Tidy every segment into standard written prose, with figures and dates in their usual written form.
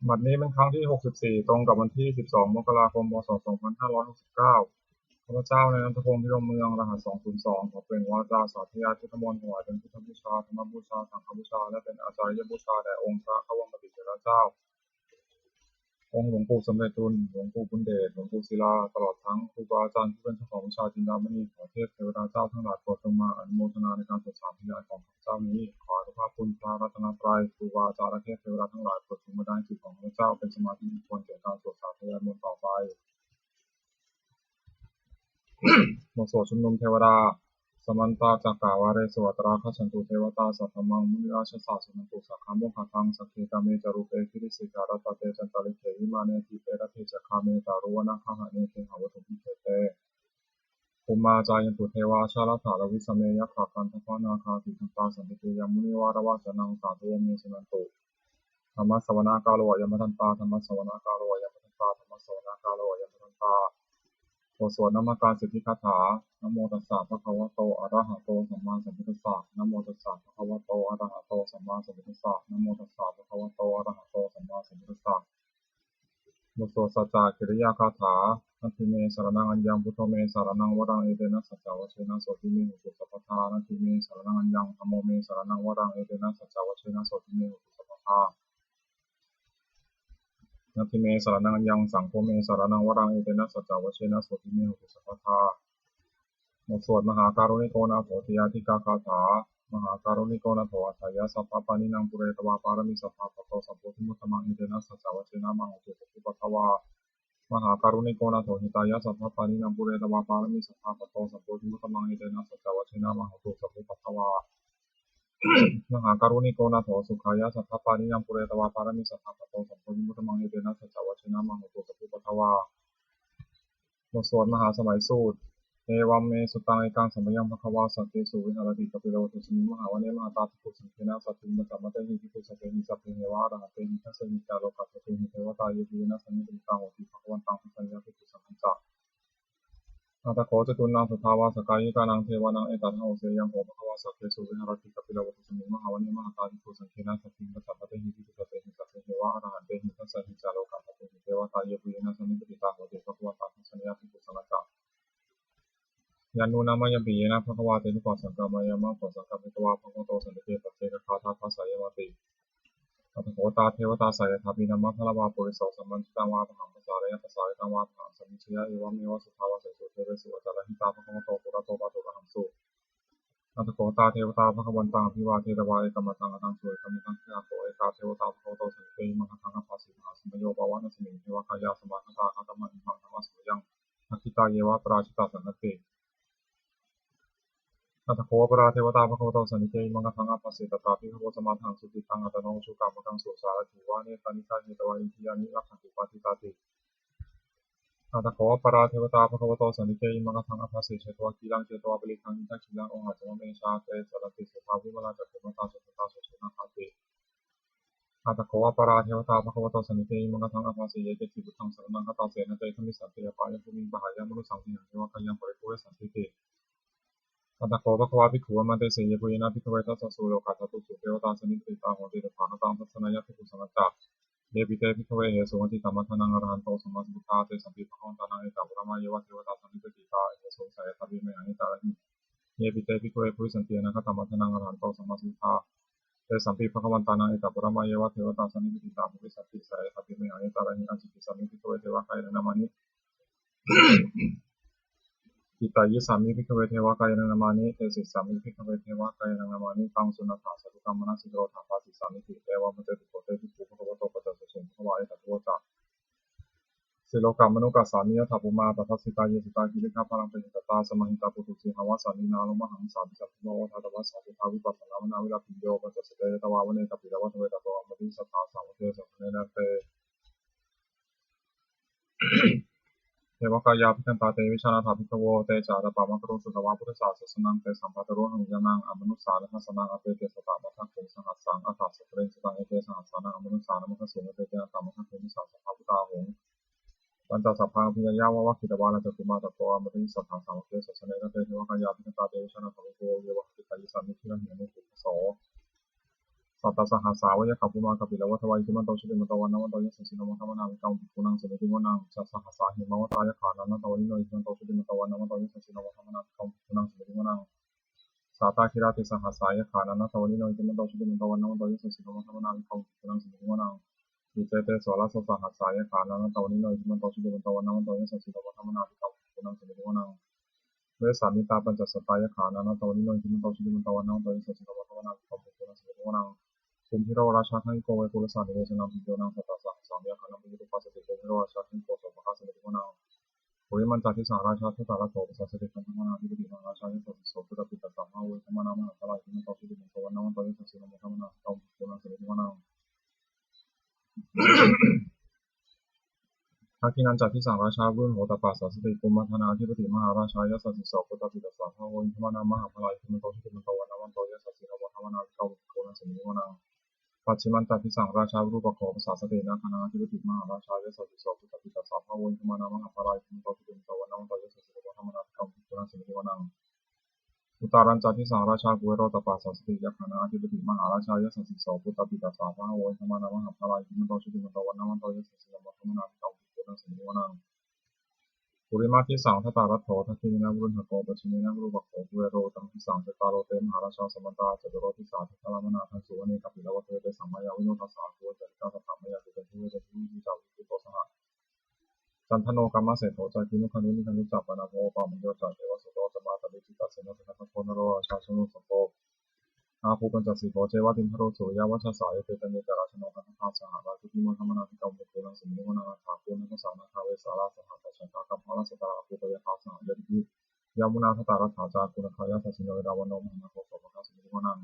บัดนี้เป็นครั้งที่64ตรงกับวันที่12มกราคมพศ2569ข้าพเจ้านายณัฐพงษ์พิรมเมืองรหัส202ขอเป็นวาจาสาธยายพุทธมนต์ถวายเป็นพุทธบูชาธรรมบูชาสังฆบูชาและเป็นอาจารยบูชาแด่องค์พระเขาวังปฏิเถระเจ้าองค์หลวงปู่สมเด็จตุลหลวงปู่บุญเดชหลวงปู่ศิลาตลอดทั้งครูบาอาจารย์ที่เป็นเจ้าของวิชาจินดามณีขอเทพเทวดาเจ้าทั้งหลายโปรดจงมาอนุโมทนาในการสวดสาธยายของข้าพเจ้านี้ขอพระคุณพระรัตนตรัยครูบาอาจารย์และเทพเทวดาทั้งหลายโปรดจงมาได้จิตของข้าพเจ้าเป็นสมาธิควรแก่การสวดสาธยายมนต์ต่อไปบทสวดชุมนุมเทวดาสมันตาจักกาวาเรสวัตราคชันตุเทวตาสัทธมังมุนิราชสาสนันตุสักขะโมหะทังสักเขตาเมจารุเปคิริสิการตเตจันตลิเขวิมาเนติเปรเทจักขาเมตารุวนาคหะเนเทหาวตุพิเทเตภูมาจายันตุเทวาชาลถาลวิสเมยัคขากันทพานาคาติทันตาสันติยามุนิวารวาจนังสาธุเมสนันตุธรรมสวนากาโลยมทันตาธรรมสวนากาโลยมทันตาธรรมสวนากาโลยมทันตาบทสวดนามการสิทธิคาถานะโมตัสสะภะคะวะโตอะระหะโตสัมมาสัมพุทธัสสะนะโมตัสสะภะคะวะโตอะระหะโตสัมมาสัมพุทธัสสะนะโมตัสสะภะคะวะโตอะระหะโตสัมมาสัมพุทธัสสะบทสวดสัจจะกิริยาคาถานัตถิเมสรณังอัญญังพุทโธเมสรณังวรังเอเตนะสัจจวเชนะโสติเมหุตุสัพพทานัตถิเมสรณังอัญญังธัมโมเมสรณังวรังเอเตนะสัจจวเชนะโสติเมหุตุสัพพทานัตถิเมสรณังอัญญังสังโฆเมสรณังวรังเอเตนะสัจจวเชนะโสติเมหุตุสัพพทาบทสวดมหาการุณิโกนาโถติยาธิกาคาถามหาการุณิโกนาโถอัฏฐายะสัพพะปานินังปุเรตวาปารมิสัพพะปะโตสัพพุทธมุตตมังอิเตนะสัจจวเชนะมังหุตุสุปทวามหาการุณิโกนาโถหิตายะสัพพะปานินังปุเรตวาปารมิสัพพะปะโตสัพพุทธมุตตมังอิเตนะสัจจวเชนะมังหุตุสัพพุทวามหาการุณิโกนาโถสุขายะสัพพะปานินังปุเรตวาปารมิสัพพะปะโตสัพพุทธมุตตมังอิเตนะสัจจวเชนะมังหุตุสัพพุทวาบทสวดมหาสมัยสูตรเอวัมเมสุตังเอกังสัมยังภควาสัตเตสุวิหารติกปิโลตุสมิมหาวเนมหาตาภิกขุสังเขนะสัตถิมัจจามะเตหิภิกขุสัพเพหิสัพเพเหวะอรหันเตหิทัสสมิจาโลกัสสตุหิเทวตาเยตินะสัมมิติตังโหติภควันตังภัสสยะภิกขุสังฆัสสะอาตโขจตุนังสุทาวาสกายิกานังเทวานังเอตัสหะโอเสยังโหภควาสัตเตสุวิหารติกปิโลตุสมิมหาวเนมหาตาภิกขุสังเขนะสัตถิมัจจามะเตหิภิกขุสัพเพหิสัพเพเหวะอรหันเตหิทัสสมิจาโลกัสสตุหิเทวตาเยตินะสัมมิติตังโหติภควันตังภัสสยะภิกขุสังฆัสสะยันนูนามายบีนะภควาเตนุปัสสังกามายามะปัสสังกามิตวาภควโตสันติเตปัจเจกคาถาภาษายมติอัตโขตาเทวตาสายทัพพินามะพะละวาปุริโสสัมมันติตังวาหังภาษาเรยภาษาเรตังวาหังสัมมิชยะเอวะเมวะสุทาวาเสสุเทเรสุวัจระหิตาภควโตปุระโตปะโตระหังสุอัตโขตาเทวตาภควันตังพิวาเทระวาเอกมตังอตังสุเอกมิตังเทอาโตเอกาเทวตาภควโตสันติมังคังอภัสสิมหาสมโยปวะนัสมิงเทวกายาสมาคตาคัตมะอิมังธรรมะสุยังนักขิตาเยวะปราชิตาสันติอัตโขปราเทวตาภควโตสันนิเตมังคังอภัสสิตตาภิกขโวสมาทังสุติตังอัตโนชุกามกังสุสารถิวาเนตานิกาเนตวาอินทิยานิรักขันติปาติตาติอัตโขปราเทวตาภควโตสันนิเตมังคังอภัสสิเชตวะกีลังเจตวะปริคังอินทักขิลังองหัจจมเมชาเตสรติสุทาวิมลาจักขุมตาสุตตาสุสุนาคาติอัตโขปราเทวตาภควโตสันนิเตมังคังอภัสสิเยเจติบุตังสรณังคตาเสนเตขมิสันติยปายภูมิปหายมนุสังติหังเทวะกายังปริภูเรสันติติอัตโขภควาภิกขุมันเตเสยปุยนาภิกขเวทัสสะสุโลกัสสตุสุเทวตาสนิติตาโหติตถาคตังทัศนยภิกขุสังฆัจจะเยปิเตภิกขเวเหสุงติธรรมทานังอรหันโตสัมมาสัมพุทธาเตสัมปิภควันตานังเอตัมปรมาเยวะเทวตาสนิติตาเหสุสายทัพพิเมหันิตาระหิเยปิเตภิกขเวปุริสันตินะคธรรมทานังอรหันโตสัมมาสัมพุทธาเตสัมปิภควันตานังเอตัมปรมาเยวะเทวตาสนิติตาปุริสันติสายทัพพิเมหันิตาระหิอัจฉิสัมมิภิกขเวเทวะกายนามานิอิตายิสามิภิกขเวเทวะกายนามานิเตสิสามิภิกขเวเทวะกายนามานิตังสุนัตถาสัตุกัมมนะสิโรธาภาสิสามิติเตวะมะเตติโกเตติปุภควโตปัจจสุภวะเอตัตโวจะสิโลกามนุกัสสามิยถาปุมาปัสสิตาเยสิตากิริฆาพลังเป็นตตาสมหิตาปุตุสีหาวาสานินาลุมหังสามิสัพโนทัตวะสาสุทาวิปัสสนามนาวิลาปิโยปัจจสเตตวาวเนกัปปิตวะทเวตโตอมติสัทธาสาวเทสัพเนนะเต เทวกายาภิกันตาเตวิชานาถาภิกขโวเตจาตปามะกรุสุตวะพุทธศาสนังเตสัมปัตโรหนุยานังอมนุสสานัสนังอเปเตสตามะทังเตสหัสสังอัตถะสัพเพสตังเอเตสหัสสานังอมนุสสานมะคะสุเอเตเตนะตามะทังเตมิสาสัพพะพุทธาหงปัญจสัพพังพิยายาวะวะคิตวานะจตุมาตโตอมติสัทธังสามะเทสัสเนนะเตเทวกายาภิกันตาเตวิชานาถาภิกขโวเยวะหิตายิสามิทินะหินะมุขโส สัตตสหัสสาวะขับภูมากัปิลวัฏวัยที่มันโตชิติมันโตวันนวันโตยสัสสินวัฏวนาวิกังปุนังสมิติวนังสัตสหัสสาหิมวัตายขานันนตวันนิโนที่มันโตชิติมันโตวันนวันโตยสัสสินวัฏวนาวิกังปุนังสมิติวนังสาตาคิราติสหัสสายขานันนตวันนิโนที่มันโตชิติมันโตวันนวันโตยสัสสินวัฏวนาวิกังปุนังสมิติวนังวิเจเตสวรสสหัสสายขานันนตวันนิโนที่มันโตชิติมันโตวันนวันโตยสัสสินวัฏวนาวิกังปุนังสมิติวนังเวสามิตาปัญจสตายขานันนตวันนิโนที่มันโตชิติมันโตวันนวันโตยสัสสินวัฏวนาวิกังปุนังสมิติวนังคุมพิโรราชาทั้งโกเวกุลสานิเวชนังพิโยนังสัตตะสามยาคานังมิรุปัสสติโกพิโรราชาทั้งโกโสภคาสมิติวนังปุริมันจัติสังราชาทุตาระโตปัสสติสังฆนาธิปติสังราชาเยสติโสพุทธปิตสัมมาเวธรรมนามหาสลายที่มันโตชิติมันโตวันนวันโตยสัสสินวัฏวนาตองปุนังสมิติวนังทักขินันจัติสังราชาบุญโหตปัสสติกุมมัทนาธิปติมหาราชาเยสติโสพุทธปิตสัมมาเวธรรมนามหาสลายที่มันโตชิติมันโตวันนวันโตยสัสสินวัฏวนาตองปุนังสมิติวนังปัจฉิมันตติสังราชารูปโขภาษาสเตนะคณะธิปติมหาราชายสติโสพุทธปิตาสามภวนธรรมนามหาภารายพิมโตปิติโตวันนังโตยสสิโกธรรมนาคัมภิกุณาสิมิวนังอุตารัญจัติสังราชากุเวโรตปัสสสติยคณะธิปติมหาราชายสติโสพุทธปิตาสามภวนธรรมนามหาภารายพิมโตปิติโตวันนังโตยสสิโกธรรมนาคัมภิกุณาสิมิวนังปุริมาทิสังทตารัตโถทัคินะบุรุหโกปชิเนนะบุรุปโขกุเวโรตังทิสังเจตาโรเตมหาราชาสมตาจตุโรทิสาทัตลามนาทัสุวเนกัปปิลวัตเตเตสัมมายาวิโนทัสสะโกจติกาสัมมายาติเตทุเวเตทุวิจาวิโตสหจันทโนกรรมเสโถจาคินุคนุนิคนุจัปปนาโภปามุโยจาเทวสุโตจมาตติจิตัสเสนสนัพโพนโรราชาชนุสโภอาภูปัญจสีโภเจวะติมพโรสุริยวัชสายเตตันเนจาราชโนกัมภาสหราชุติโมธรรมนาภิกรรมปุรังสิมิโนนาถาภูนัสสานาคาเวสาราสหัสชันทากัมภาลสตาราภูปยาคาสหยันติยามุนาทตารัฐาจาคุณคายาสัสิโนเวดาวันโนมหาโคสภะสิมิโนนัง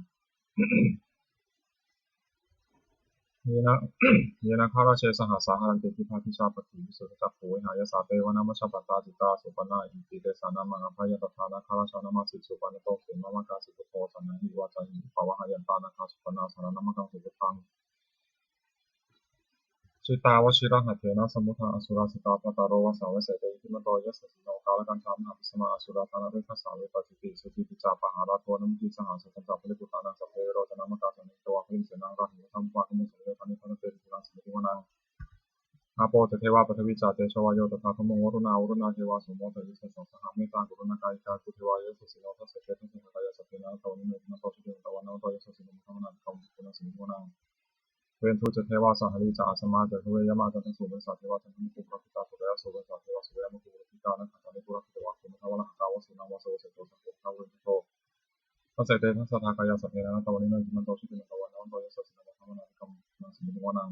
เยนะข้าราชสหัสสาหันติพิพาทิชาปฏิวิสุทธิจักขุวิหายสาเตวนามัชปัตตาจิตาสุปนาอิติเตสานามังอภัยตถานาข้าราชนามาสิสุปานโตเขมามะกาสิปุโตสันนะหิวาจาหิภาวะหายันตานาคาสุปนาสารนามังกังสุปุตังชิตาวชิระหัตเถนะสมุทาอสุราสิตาปตารวสาวเสเตหิมันโตยสสิโนกาลกันธามหาปิสมาอสุราธานาเรขสาวิปจิติสุติปิจาปหาราโทนมุติสหัสสัจจปริปุตานังสัพเพโรจนามกาสันนิโตวะพิมเสนังราหิธัมภวะขมุสเวทันิพันเตติลังสมิติวนังอาโปเตเทวาปทวิจาเตชวายโยตถาคมงวรุณาวรุณาเทวาสมโมทยิสสสหเมตตากุรุณากายกากุเทวายสสิโนทัสเสเตทัสสะกายสัพเพนะตวนิเมตนะโตชิเตตวันนะโตยสสิโนธรรมนังคัมภิกุณาสิมิวนังเวนทุจเทวาสหริจาสมาเจเทเวยามาจันทสุเวสาเทวาจันทมุปุระพิตาสุเวสสุเวสาเทวาสุเวยามุปุระพิตานันขันติปุระพิตวะสุมทวะละหะตาวสุนาวะโสเสโตสัพพะเวทโตทัสเสเตทัสสะทากายสัพเพนะตวนิโนจิมันโตชิเตตวันนะโตยสสิโนธรรมนังคัมภิกุณาสิมิวนัง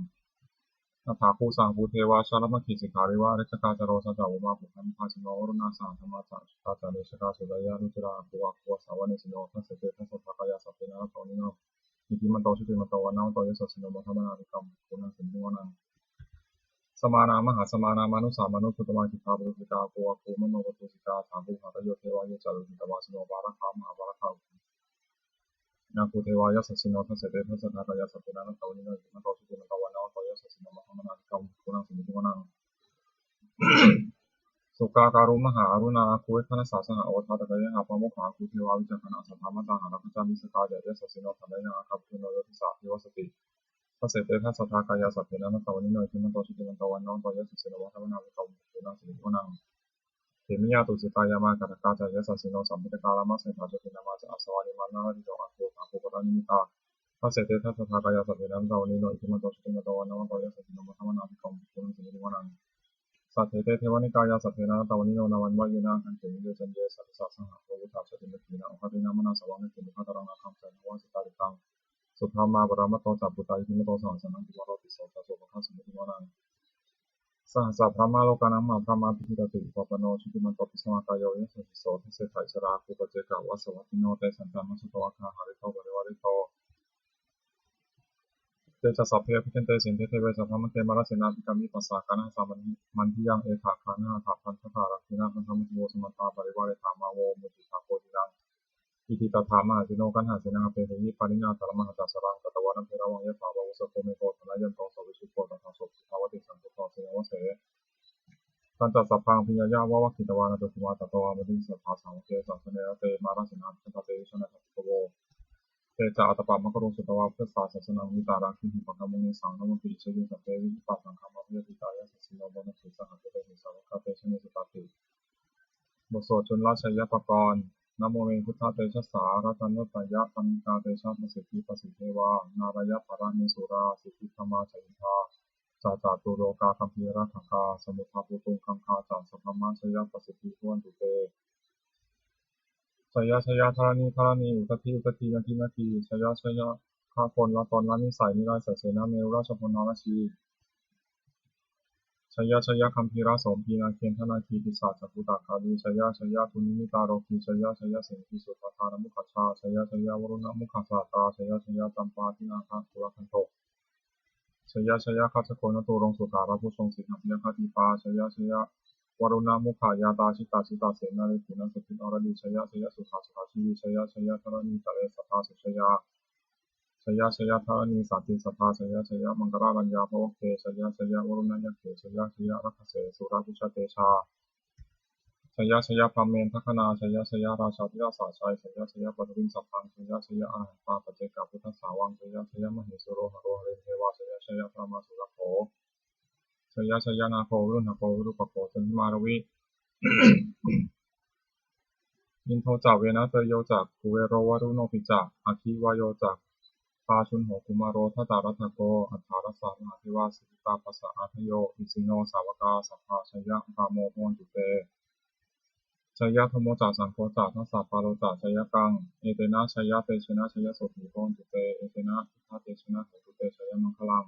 นาถาภูสังภูเทวาชาลมัคคีสิกาลิวะเรชกาจโรสจาวมาปุขันภาชิโนวรุณาสาธรรมาจาตาจาริชกาสุดายานุจราภูวะภูสาวเนสิโนทัสเสเตทัสสะทากายสัพเพนะตวนิโนอิติมันโตชิติมันโตวันนะโตยสสิโนธรรมนังคัมภิกุณาสิมิวนังสมานามหาสมานามานุสามานุสุตมาจิตาบุริกาภูวะภูมโนปตุสิกาถาภูหะตโยเทวายจารุจิตวาสิโนบาระคามหาบาระคานาภูเทวายสสิโนทัสเสเตทัสสะทากายสัพเพนะตวนิโนอิติมันโตชิติมันโตวันนะโตยสสิโนธรรมนังคัมภิกุณาสิมิวนังสุกาการุมหาอรุณาคุเวคณสาสหโอทาตะกายหาปมุขาคุเทวาวิจักขณะสัทธามัตตาหารักจามิสกาเดยสสิโนทันไดนาคับพุโนโยติสาภิวสติทัสเสเตทัสสะทากายสัพเพนะตวนิโนอิมันโตชิติมันโตวันนะโตยสสิโนวัฏวนาวิคัมภิกุณาสิมิวนังเขมิยาตุสิตายามากัตกาจายสสิโนสัมมิตกาลามาเสถาจุตินามาจะอาสวานิมานาริโตอาโกอาโกปรานิมิตาทัสเสเตทัสสะทากายสัพเพนะตวนิโนอิมันโตชิติมันโตวันนะโตยสสิโนวัฏวนาวิคัมภิกุณาสิมิวนังสัตเถเตเทวนิกายาสัตเถนะตวนิโนนาวันวายนาคันเตมิเยจันเยสัตสะสหะโลกุตาชติมตีนะอคัตินามนาสวังนิติมุขตรังนาคัมสันวังสิตาริตังสุภามาปรามโตจับปุตาอิทิมโตสังสนังติวโรติโสตโสภะสมุติวานังสหัสพระมาโลกานังมาพระมาพิธิตติปปโนชิติมันตปิสมากายโยสัสสิโสทิเสถาอิสราคุปเจกะวัสวัติโนเตสันตัมมัสสตวะคาหาริโตบริวาริโตเตชะสัพเพพิเทนเตสินเทเทเวสัพพะมะเทมาราเสนาภิกามิปัสสะกานะสามันทิยังเอถาคานะถาพันธทารักขินะพันธมุตโวสมัตตาปริวาเรธามาโวมุติตาโกติรังอิติตถามหาจิโนกันหาเสนาเปหิปานิญาตารมหาจัสสรังกัตวานัมเพระวังยะถาวะวสโกเมโกธนายันโตสวิชุโกตถาโสภาวติสันตุโตเสวะเสตันจัสสัพพังพิญญาวะวัคคิตวานะตุสมาตตวามติสัทธาสังเกสัสเนเตมาราเสนาสัพเพชนะสัพพโว เตจาอัตปามะกรุงสุตวะเพื่อศาสนาวิตาราคิหิปะกามุนิสังนมุติเชยิสัพเพวิปัสสังฆามะพิยติตายะสัสสิโนโมนะสุสังฆเตหิสาวกาเตชะเนสุตติบทสวดชนราชยปกรณ์นะโมเมพุทธเตชะสารัตนตยะตันตาเตชะมสิทธิปสิเทวานารายะภารามิสุราสิทธิธรรมาชัยทาจาจาตุโลกาคัมภีรัตถกาสมุทาปุตุงคังคาจาสัพพมาชยปสิทธิพวนตุเตชยธารณีอุตตินาทีชยข้าคนละตนละนิสัยนิราชเสนาเมรุราชพลนรชีชยคัมภีระโสมพีนาเคนธนาคีปิศาจจักขุตากาลีชยทุนิมิตาโรคีชยสิงหิสุทธานมุขชาชยวรุณมุขสาตาชยจำปาทินาคาสุรคันโตชยคัจโกนตุรงสุการะผู้ทรงสิทธิคติปาชยวรุณมุขายาตาชิตาเสนาริปุณสติอรดีชยสุขาชีวิชยธรณีตะเลสัทธาสุชยธรณีสัตติสัทธาชยมังกรารัญญาภวเกชยวรุณยักเกชยรัคเสสุราพุชเตชาชยพรหมเมนทัคนาชยราชาธิราชาชัยชยปฐวินสัพพังชยอาหันตาปัจเจกพุทธสาวังชยมเหสุโรหโรหเรเทวาชยพระมาสุรโขชยนาโควิรุณโควิรุปโขชนิมารวิ อินโทจักเวนะเตโยจักกุเวโรวรุโนปิจักอาคิวายโยจักปาชุนโหกุมารโรทัตตารัตโกอัฏฐารสามหาเทวาสิกิตาปัสสะอาทโยอิสิโนสาวกาสัพพะชยกามโมโหนตุเตชยธรรมโมจักสังโฆจักทัสสะปาโรจักชยกังเอเตนะชยเตชนะชยโสติโหนตุเตเอเตนะทิฏฐเตชนะโหตุเตชยมังคลัง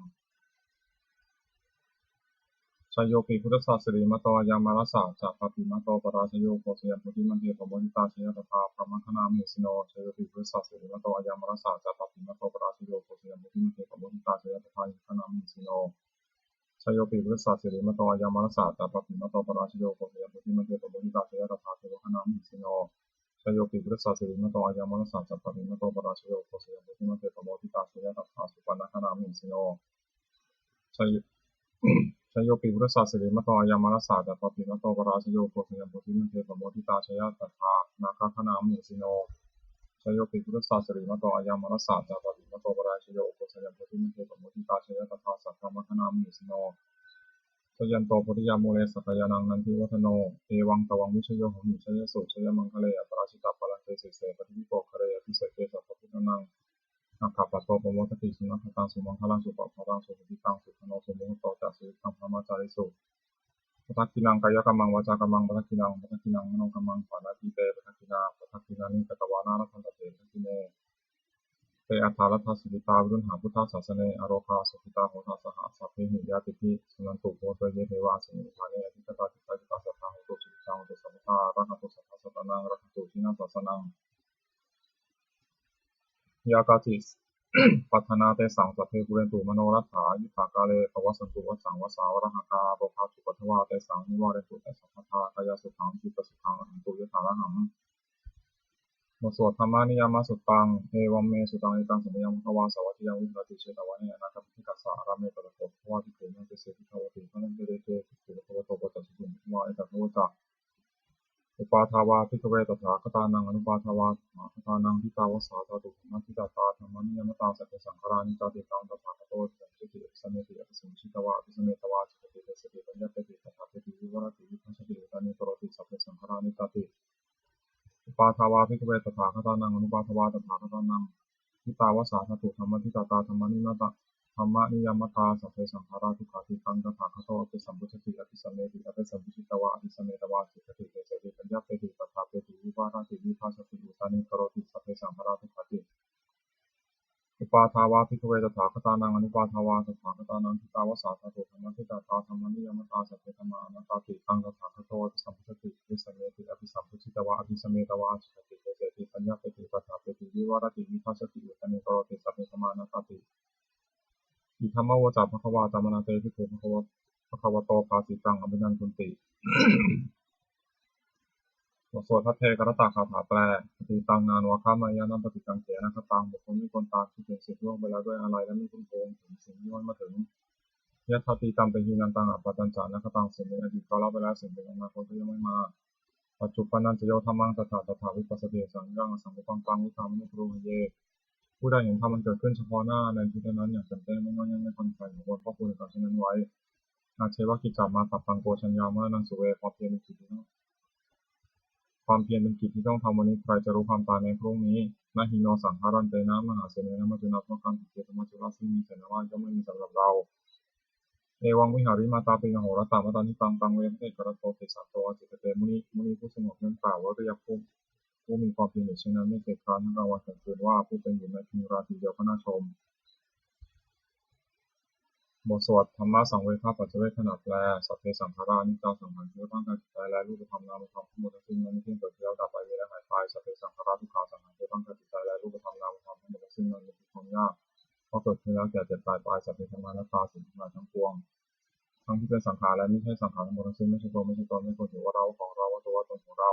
ชโยปิพุทธศาสริมโตยามารสะจักปฏิมโตปราชโยโคสยพุทธิมันเทปโมนิตาชยตถาพระมังคณามิสิโนชโยปิพุทธศาสริมโตยามารสะจักปฏิมโตปราชโยโคสยพุทธิมันเทปโมนิตาชยตถาพระมังคณามิสิโนชโยปิพุทธศาสริมโตยามารสะจักปฏิมโตปราชโยโคสยพุทธิมันเทปโมนิตาชยตถาพระมังคณามิสิโนชโยปิพุทธศาสริมโตยามารสะจักปฏิมโตปราชโยโคสยพุทธิมันเทปโมนิตาชยตถาสุปนคณามิสิโนชโยปิพุทธศาสริมโตยามารสาจัตติมโตปราชโยโคสยปุติมันเทปโมทิตาชยตถานาคคณามิสิโนชโยปิพุทธศาสริมโตยามารสาจัตติมโตปราชโยโคสยปุติมันเทปโมทิตาชยตถาสัพพมคณามิสิโนชยันโตปุริยามูเลสักยานังนันทิวัฒโนเอวังตวังวิชโยหหิชยสุชยมังคะเลอปราชิตาปรังเตเสเสปฏิวิโกคะเรอภิเสเกสัพพุทธนังนักขับปัตโตปโมทติสุนัขตังสุมังคลังสุปปะรังสุปฏิตังสุขโนสุโมโตจัสสุขังพระมาจาริสุปัทกินังกายกัมมังวาจากัมมังปัทกินังมโนกัมมังปานาติเตปัทกินานิกตวานารัตันตเตปัทกิเนเตอัฏฐารัตถสุขิตาวิรุณหาพุทธศาสเนอโรคาสุขิตาโหทัสสหสัพเพหิยาติภิสุนันตุโหเตเยเทวาสิมิธาเนอธิกตาติตาจิตาสัทธาโหตุสุขิตาโหตุสัมภาระหัตุสัทธาสัตนังระหัตุชินาสัสนังยากาติปัฒนาเตสังสัพเพปุเรนตุมโนรัฏฐายุตากาเลภวสันตุวัสสังวสาวรหกาโรคาสุปัทวาเตสังนิวาเรตุเตสัพพทากายสุขังจิตสุขังอหันตุยถาระหังบทสวดธรรมานิยามสุตังเอวัมเมสุตังเอตังสัมยังภวาสวัสยังวิหารติเชตวะเนนะกัปปิกัสสะอาราเมตตะโกภวาติโกนันเตเสติภวติพระนันเตเรเตติภวโตปัจจุบันภวาเอตัภวตะอุปาทาวาพิกเวตถาคตานังอนุปาทาวาคตานังทิตาวสาตาตุธรรมทิตาตาธรรมนิยมตาสัพเพสังขารานิตาติตังตถาคตโตสัจจิสเมติอภิสัมชิตวะอภิสเมตวะจิตติเสติปัญญาติตถาคติวิวรติวิปัสสติตานิโกรติสัพเพสังขารานิตาติอุปาทาวาพิกเวตถาคตานังอนุปาทวาตถาคตานังทิตาวสาตาตุธรรมทิตาตาธรรมนิยมตาธรรมนิยมตาสัพเพสังขาราทุกขาติตังตถาคตโตอภิสัมพุทธิอภิสัมเมติอภิสัมพุทธิตวะอภิสัมเมตวะจิตติเสติปัญญาติตถาคติวิวรติวิปัสสติตานิโกรติสัพเพสังขาราทุกขาติอุปาทาวาภิกขเวตถาคตานังอนุปาทาวาตถาคตานังทิตาวสาธาตุธรรมทิตาตาธรรมนิยมตาสัพเพธรรมานัตตาติตังตถาคโตอภิสัมพุทธิวิสัมเมติอภิสัมพุทธิตวะอภิสัมเมตวะจิตติเสติปัญญาติตถาคติวิวรติวิปัสสติตานิโกรติสัพเพธรรมานัตตาติอิธัมมะวจาภควาตามนาเตภิกขุภควโตภาสิตังอภินันทุนติบทสวดพระเทกรตาคาถาแปลปฏิตังนานวะข้ามายานันปฏิกังเขนะคตังบุคคลมีคนตามที่เป็นสิ่งล่วงไปแล้วด้วยอะไรและมีคุณโกงถึงสิ่งที่มันมาถึงยะถาตีตังเป็นหินันตังอัปปตัญจานะคตังสิ่งเป็นอดีตก็เล่าไปแล้วสิ่งเป็นอนาคตก็ยังไม่มาปัจจุบันนันจะโยธรรมังตถาวิปัสสติสังฆังสังฆังปังวิธามนุปรุเย ผู้ใดเห็นธรรมมันเกิดขึ้นเฉพาะหน้าในที่นั้นอย่างจำแจ้งไม่งอนยังไม่ทันใครของบนข้อควรการเช่นนั้นไว้อาเชวะกิจจามาตับปังโกชัญญามานังสุเวความเพียรเป็นกิจที่ต้องทำวันนี้ใครจะรู้ความตายในพรุ่งนี้นาหิโนสังขารันเตนะมหาเสนนะมัจจุนาพการติเกตมัจจุราซึ่งมีเสนาว่าย่อมไม่มีสำหรับเราเอวังวิหาริมาตาเป็นโหรตามาตานิตังตังเวทเอกรโตติสัตโตจิตเตมุนีผู้สงบนั้นกล่าวว่าเรียกผู้มีความเพียรเช่นนั้นไม่เกิดการทั้งกลางวันกลางคืนว่าผู้เป็นอยู่ในพิงราตรีเดียวก็น่าชมบทสวดธรรมะสังเวชปัจเจเวทขนาดแปลสัพเพสังขารานิจจาสังขารคือร่างกายจิตใจและรูปธรรมนามธรรมทั้งหมดทั้งสิ้นนั้นไม่เที่ยงเกิดขึ้นแล้วดับไปเวลาหายไปสัพเพสังขาราทุกขาสังขารคือร่างกายจิตใจและรูปธรรมนามธรรมทั้งหมดทั้งสิ้นนั้นไม่มีความยากเพราะเกิดขึ้นแล้วแก่เจ็บตายไปสัพเพธรรมานัตตาสิ่งทั้งหลายทั้งปวงทั้งที่เป็นสังขารและไม่ใช่สังขารทั้งหมดทั้งสิ้นไม่ใช่ตัวไม่ใช่ตนไม่ควรถือว่าเราของเราว่าตัวว่าตนของเรา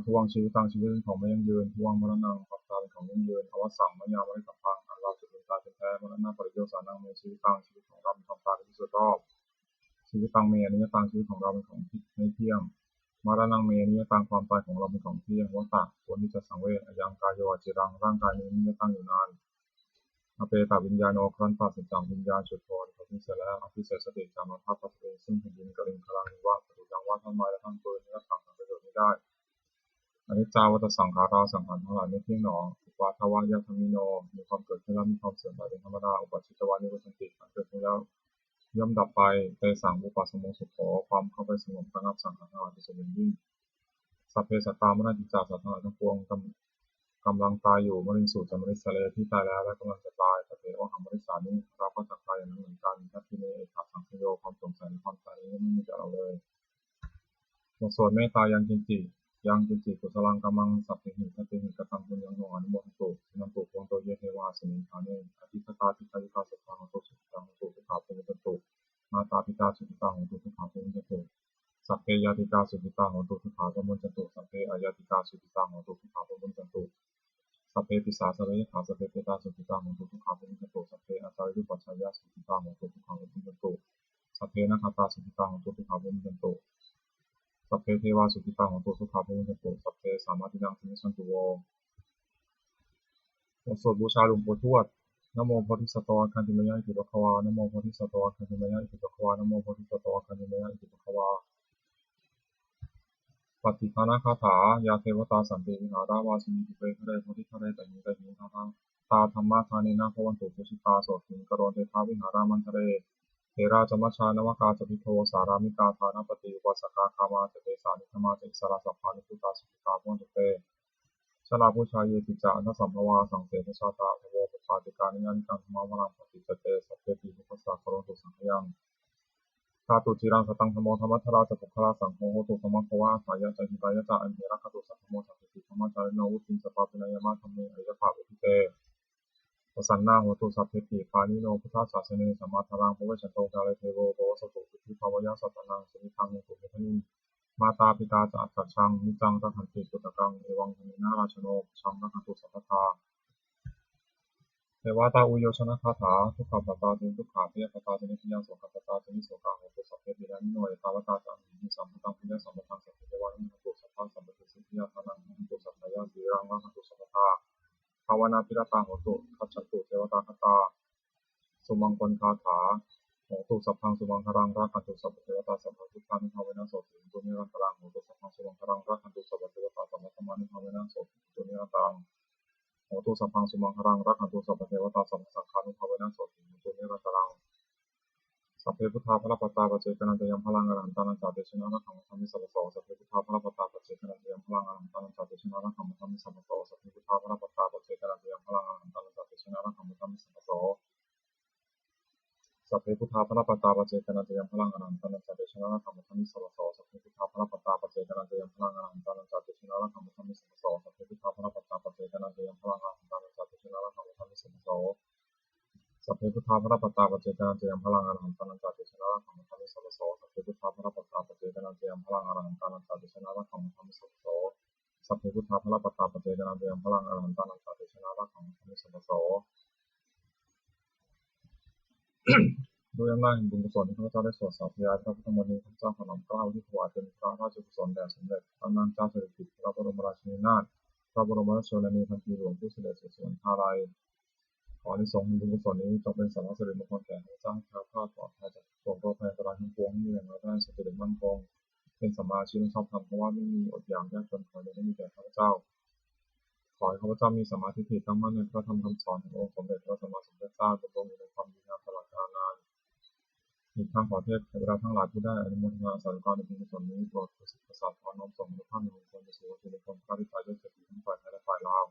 ทวงชีวิตตั้งชีวิตเป็นของไม่ยั่งยืนทวงมรณะความตายเป็นของยั่งยืนอวสังมยามริสัมพังเราจะเป็นตายเป็นแท้มรณะปริโยสานังในชีวิตตั้งชีวิตของเราเป็นความตายเป็นที่สุดรอบชีวิตตังเมนิยตังชีวิตของเราเป็นของไม่เที่ยงมรณะเมนิยตังความตายของเราเป็นของเที่ยงวัฏฏะควรที่จะสังเวชยังกายโยจิรังร่างกายนี้ไม่ตั้งอยู่นานอเปตาวิญญาโนครันตัดสิจังวิญญาณจุดโทนพอที่เสร็จแล้วอภิเศษสติจามาทัพพัทเวซึ่งแผ่นดินกระลิงคลังนิวาสดุจังว่าท่านไม้และท่านปืนและถังประโยชน์ไม่ได้อนิจจาวัฏสังขาราสังขารทั้งหลายไม่เที่ยงหนออุปาทวายะธรรมิโนมีความเกิดขึ้นแล้วมีความเสื่อมไปเป็นธรรมดาอุปชิตวานิโรธติมันเกิดขึ้นแล้วย่อมดับไปเตสังอุปาสโมสุขโขความเข้าไปสงบระงับสังขารทั้งหลายที่สมบูรณ์ยิ่งสัพเพสัตตามรณจิจจาสัตว์ทั้งหลายทั้งปวงกำลังตายอยู่มริสูตรมริสเลที่ตายแล้วและกำลังจะตายสัพเพวหังมริสานิเราก็จะตายอย่างนั้นเหมือนกันทัพพิเนเอกสังขโยความสงสัยในความตายนี้ไม่มีแก่เราเลยบทสวดเมตตายังจิกุศลังกัมมังสัพเพหิสัพเพหิกตังปุญญังโนอนุโมทตุนันตุพวงโตเยเทวาสมิงคาเนอธิคตาทิคายุคาสุขังโตสุขังโตสุขาภูมิตตุมาตาปิตาสุขิตาโหตุสุขาภูมิตตุสัพเพยาติกาสุขิตาโหตุสุขาภูมิตตุสัพเพอายาติกาสุขิตาโหตุสุขาภูมิตตุสัพเพปิสาสเวขาสัพเพเปตาสุขิตาโหตุสุขาภูมิตตุสัพเพอาจาริยุปัชฌายาสุขิตาโหตุสุขาภูมิตตุสัพเพนัคตาสุขิตาโหตุสุขาภูมิตตุสัพเพเทวาสุขิตาโหตุสุขาภูมิตตุสัพเพสามาตินังสมิสันตุโวบทสวดบูชาหลวงปู่ทวดนะโมโพธิสัตว์คันธิมยะอิติปะคะวานะโมโพธิสัตว์คันธิมยะอิติปะคะวานะโมโพธิสัตว์คันธิมยะอิติปะคะวาปฏิภาณคาถายาเทวตาสันติวิหาราวาสินิติเวทะเรโพธิทะเรตหิตหิทาทังตาธรรมะทานินาภวันตุปุชิตาโสติงกโรเทภาวิหารามันทะเรเทราจมัชชานวกาจพิโทสารามิกาทานปฏิอุปสกาคามาเจเตสานิธรรมาเจสราสัพพานิพุตาสุขิตาพวันตุเตชลาผู้ชายเยติจานัสัมภวาสังเสทชาตาภโวปปาติการนิยันกังธรรมวรังปฏิจเตสัพเพติภุปสสะโคโรตุสังขยังชาตุจิรังสตังธโมธรรมทราจตุคลาสังโฆโหตุสมังควาสายะจหิตายะจาอันเทระคตุสัพพโมสัพพิติธรรมจาริโนวุตินสปาปินายมะธรรมเมอริยภาอุทิเตปสันนาโหตุสัพเพติปานิโนพุทธศาสเนสัมมาทารังภเวชโตกาเลเทโวโภสตุสุทิภาวยะสัตตังสุนิทังมุตุเมทนิมาตาปิตาจะอัจฉชังนิจังรักขันติปุตตะกังเอวังธนินาราชโนชังรักขันตุสัพพทาเทวตาอุโยชนะคาถาทุกขปัตตาเป็นทุกขาเทพตาเป็นพิยังโสขปัตตาเป็นนิโสกาโหตุสัพเพติยานิโนเอตาวตาจังมิสัมปตังพิยสัมปตังสัพเพเทวานิโหตุสัพพะสัมปติสิทธิยาทานังโหตุสัพพะยาสีรังรักขันตุสัพพทาภาวนาพิรตาโหตุคัจฉันตุเทวตาคตาสุมังคลคาถาโหตุสัพพังสุมังคลังรักขันตุสัพพเทวตาสัพพะทุกขานิภาเวนะโสติตุนิรันตรังโหตุสัพพังสุมังคลังรักขันตุสัพพเทวตาสัพพะธรรมานิภาเวนะโสติตุนิรันตรังโหตุสัพพังสุมังคลังรักขันตุสัพพเทวตาสัพพะสังฆานุภาเวนะโสติตุนิรันตรังสัพเพพุทธาภลปัตตาปัจเจกนันตยังพลังอรหันตานันจาเตชนะรักขังมัทมิสัพพโสสัพเพพุทธาภลปัตตาปัจเจกนันตยังพลังอรหันตานันจาเตชนะรักขังมัทมิสัพพโสสัพเพพุทธาภลปัตตาปัจเจกนันตยังพลังอรหันตานันจาเตชนะรักขังมัทมิสัพพโสสัพเพพุทธาภลปัตตาปัจเจกนันตยังพลังอรหันตานันจาเตชนะรักขังมัทมิสัพพโสสัพเพพุทธาภลปัตตาปัจเจกนันตยังพลังอรหันตานันจาเตชนะรักขังมัทมิสัพพโสสัพเพพุทธาภลปัตตาปัจเจกนันตยังพลังอรหันตานันจาเตชนะรักขังมัทมิสัพพโสสัพเพพุทธาภลปัตตาปัจเจกนันตยังพลังอรหันตานันจาเตชนะรักขังมัทมิสัพพโสสัพเพพุทธาภลปัตตาปัจเจกนันตยังพลังอรหันตานันจาเตชนะรักขังมัทมิสัพพโสสัพเพพุทธาภลปัตตาปัจเจกนันตยังพลังอรหันตานันจาเตชนะรักขังมัทมิสัพพโสด้วยอำนาจแห่งบุญกุศลที่ข้าพเจ้าได้สวดสาธยายพระพุทธมนต์ข้าพเจ้าขอน้อมเกล้าที่ถวายเป็นพระราชกุศลแด่สมเด็จพระนางเจ้าสิริกิติ์พระบรมราชินีนาถพระบรมราชชนนีพันปีหลวงผู้เสด็จสู่สวรรคาลัย ออานิสงส์บุญกุศลนี้จงเป็นสาระสิริมงคลแก่ข้าพเจ้าให้แคล้วคลาดปลอดภัยจากโรคภัยอันตรายทั้งปวงนี้อย่างไรก็ได้สติมั่นคงเป็นสัมมาอาชีพชอบธรรมเพราะว่าไม่มีอดอยากยากจนขอได้มีแก่ข้าพเจ้าขอให้ข้าพเจ้ามีสมาธิถี่ตั้งมั่นในพระธรรมคำสอนขององค์สมเด็จพระสัมมาสัมพุทธเจ้าดำรงอยู่ในความดีงามตลอดกาลนานอีกทั้งขอเทศเทวดาทั้งหลายผู้ได้อนุโมทนาสาธุการในบุญกุศลนี้โปรดประสิทธิ์ประสาทพรน้อมส่งในท่านในมงคลไปสู่วัตถุมงคลพระพิไทยด้วยเกียรติทั้งฝ่ายไทยและฝ่ายลาว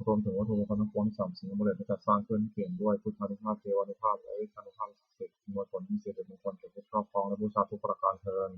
รวมถึงวัตถุมงคลทั้งปวงที่สิ่งสำเร็จได้จัดสร้างขึ้นเปลี่ยนด้วยพุทธานุภาพเทวานุภาพและวิชานุภาพศักดิ์สิทธิ์มวลผลที่เสียเป็นมงคลแก่ผู้ครอบครองและบูชาทุกประการเทอญ